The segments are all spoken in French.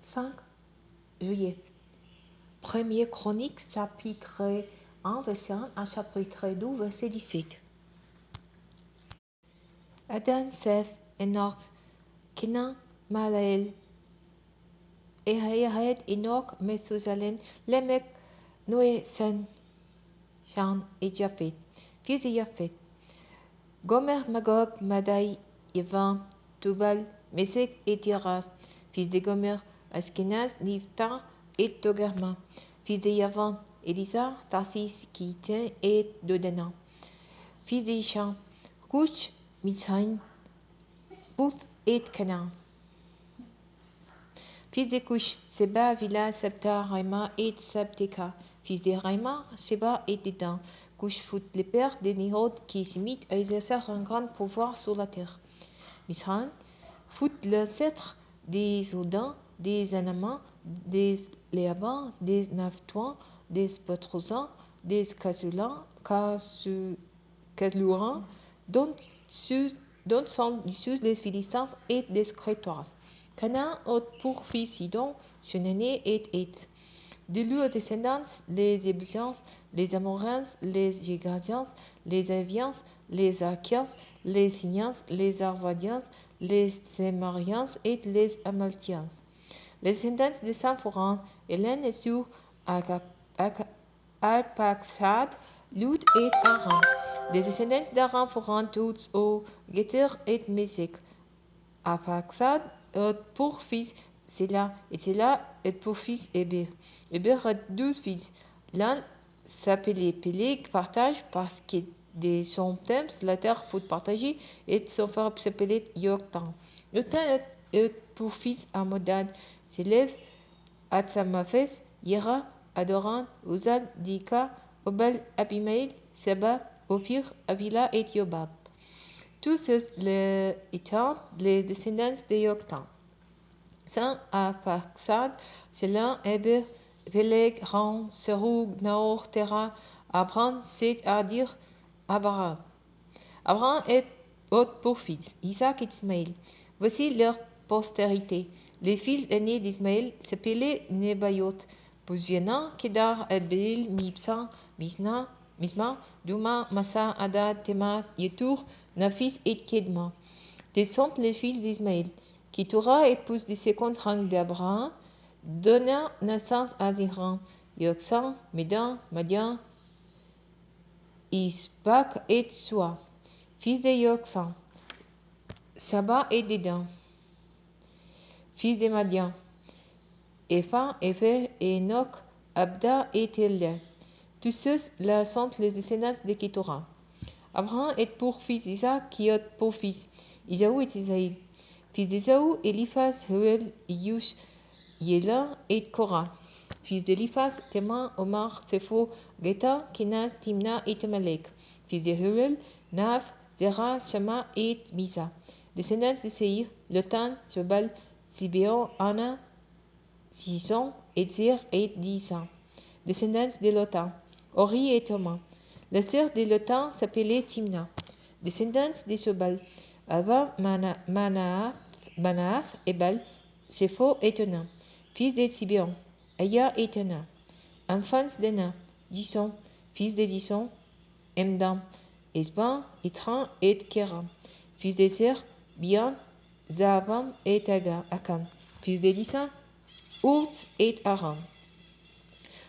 5 juillet. Première Chronique, chapitre 1, verset 1 à chapitre 2, verset 17. Adam, Seth, Enoch, Kenan, Malael, Jared, Enoch, Methusalem, Lamech, Noé, Sem, Chan et Japhet. Fils de Japhet. Gomer, Magog, Madai, Yavan, Tubal, Mesek et Tiras. Fils de Gomer, Askenaz, Nifta et Togarma. Fils de Yavan, Elisa, Tarsis, Kitin et Dodana. Fils de Ishan, Cush, Mitzraïm, Pouth et Canaan. Fils de Cush, Seba, Vila, Septa, Raima et Sabteka. Fils de Raima, Sheba et Dedan. Cush fut le père de Nihod qui s'imite à exercer un grand pouvoir sur la terre. Misraïm fut l'ancêtre des Soudans, des Anamans, des Léabans, des Naphtuans, des Patrosans, des Caslourans, dont sont issus les Philistins et des Crétois. Canaan eut pour fils Sidon, son aîné et Heth. De leurs descendants, les Ébusiens, les Amoréens, les Girgasiens, les Éviens, les Arkiens, les Siniens, les Arvadiens, les Sémariens et les Amaltiens. Les descendants de Samphoran, Hélène et Sur, Arpachshad, Lud et Aram. Les descendants d'Aram furent tous au Géter et Mesek. Arpachshad eut pour fils Séla, et Séla eut pour fils Héber. Héber eut 12 fils. L'un s'appelait Péleg, partage, parce que de son temps la terre fut partagée, et son frère s'appelait Yoktan. Yoktan eut pour fils Amodad, Sélève, Atsamapheth, Yera, Adoran, Uzal, Dika, Obal, Abimaël, Seba, Ophir, Avila et Yobab. Tous ceux étant les descendants de Yoktan. Saint Arpachshad, Séla, Héber, Péleg, Ram, Serug, Naor, Terah, Abram, Seth, Adir, Abraham. Abraham eut pour fils Isaac et Ismaël. Voici leur postérité. Les fils aînés d'Ismaël s'appelaient Nebayot, Bouzviana, Kedar, Adbeel, Mibsa, Misma, Duma, Massa, Adad, Tema, Yetur, Nafis et Kedma. Tels sont les fils d'Ismaël. Ketura, épouse du second rang d'Abraham, donna naissance à Zihran, Yoksan, Médan, Madian, Isbak et Soa. Fils de Yoksan, Saba et Dedan. Fils de Madian, Epha, Epher, Enoch, Abda et Telda. Tous ceux-là sont les descendants de Ketura. Abraham eut pour fils Isaac, qui eut pour fils Isaou et Isaïe. Fils d'Ésaü, Eliphaz, Huel, Yush, Yéla et Korah. Fils d'Eliphaz, Téman, Omar, Sepho, Geta, Kenaz, Timna et Temalek. Fils de Huel, Nav, Zera, Shama et Misa. Descendants de Seir, Lotan, Jobal, Sibéon, Anna, Sison, Etzir et Disa. Descendants de Lotan, Ori et Thomas. La sœur de Lotan s'appelait Timna. Descendants de Jobal, Ava, Manaaf, Ebal, Sepho et Tona. Fils de Sibéon, Aya et Tana. Enfants d'Ana, Disson. Fils de Disson, Emdam, Esban, Itran et Kéram. Fils de Ser, Bian, Zavam et Akam. Fils de Dissan, Ours et Aram.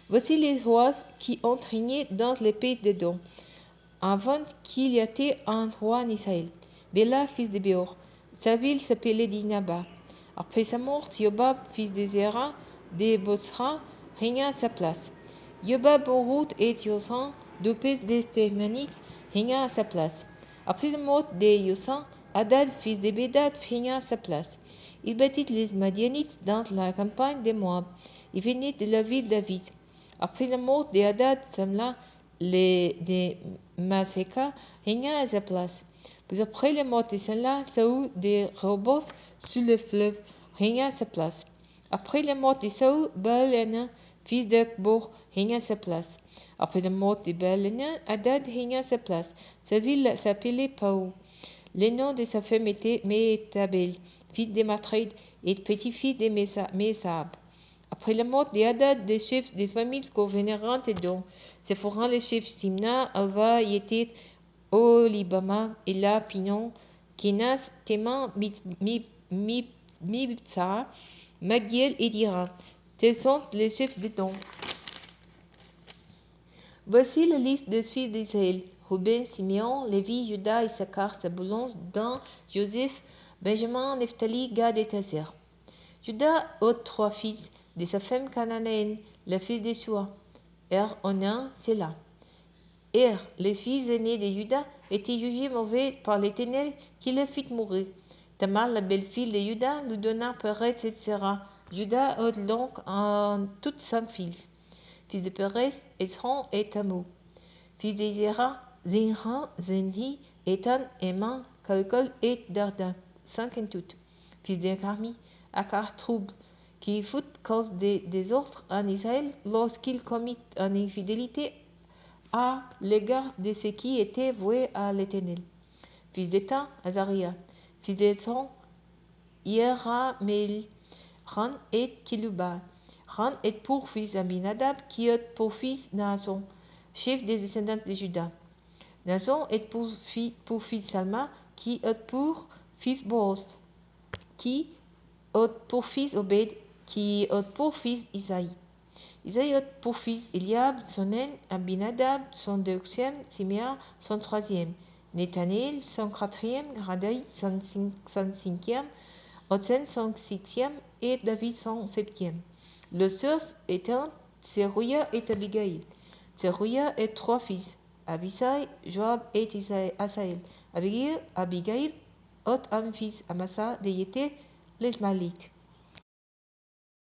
Voici les rois qui ont régné dans les pays de Don, avant qu'il y ait un roi en Israël. Béla, fils de Béor. Sa ville s'appelait Dinaba. Après sa mort, Yobab, fils de Zéra, de Botsra, régna à sa place. Yobab en route et Yosan, deux fils des Thémanites, régna à sa place. Après la mort de Yosan, Hadad, fils de Bédad, régna à sa place. Il battit les Madianites dans la campagne de Moab. Il venait de la ville de David. Après la mort de Hadad, Samla, de Maseka, régna à sa place. Puis après la mort de Samla, Saoul de Rehoboth sur le fleuve régna à sa place. Après la mort de Saoul, Baal-Hanan, fils d'Akbor, régna à sa place. Après la mort de Baal-Hanan, Hadad régna à sa place. Sa ville s'appelait Paou. Le nom de sa femme était Méhétabel. fils de Matred, et petit-fils de Mesab. Après la mort d'Adad, des chefs des familles gouvernerantes et dont Sephoran, le chef Simna, Alva, Yetit, Olibama, Ela, Pinon, Kenas, Téman, Mibtsa, Magiel et Dira. Tels sont les chefs des dons. Voici la liste des fils d'Israël. Ruben, Simeon, Lévi, Juda, Issachar, Zabulon, Dan, Joseph, Benjamin, Nephtali, Gad et Aser. Juda eut 3 fils de sa femme cananéenne, la fille de Shua. Onan, Séla. Le fils aîné de Juda, était jugé mauvais par l'Éternel qui le fit mourir. Tamar, la belle-fille de Juda, lui donna Perez et Serah. Juda eut donc en tout 5 fils. Fils de Perez, Esron et Tamou. Fils de Zera, Zinran, Zenhi, Ethan, Eman, Kalkol et Darda. 5 en tout. Fils de Carmi, Akar trouble, qui fut cause des désordres en Israël lorsqu'il commit une infidélité à l'égard de ce qui était voué à l'Éternel. Fils d'Étan, Azaria. Fils d'Esron, Yerameel, Ran et Kiluba. Ran est pour fils Aminadab, qui est pour fils Naasson, chef des descendants de Juda. Naasson est pour fils Salma, qui est pour fils Boaz, qui est pour fils Obed, qui est pour fils Isaïe. Isaïe est pour fils Eliab, son aîné, Abinadab, son deuxième, Siméa, son troisième, Nethanel, son quatrième, Radaï, son cinquième, Otsen, son septième, et David, son septième. Le source étant Tserouia et Abigail. Tserouia a 3 fils, Abisai, Joab et Asaël. Abigail a un fils, Amasa, de Yété, l'Ismaélite.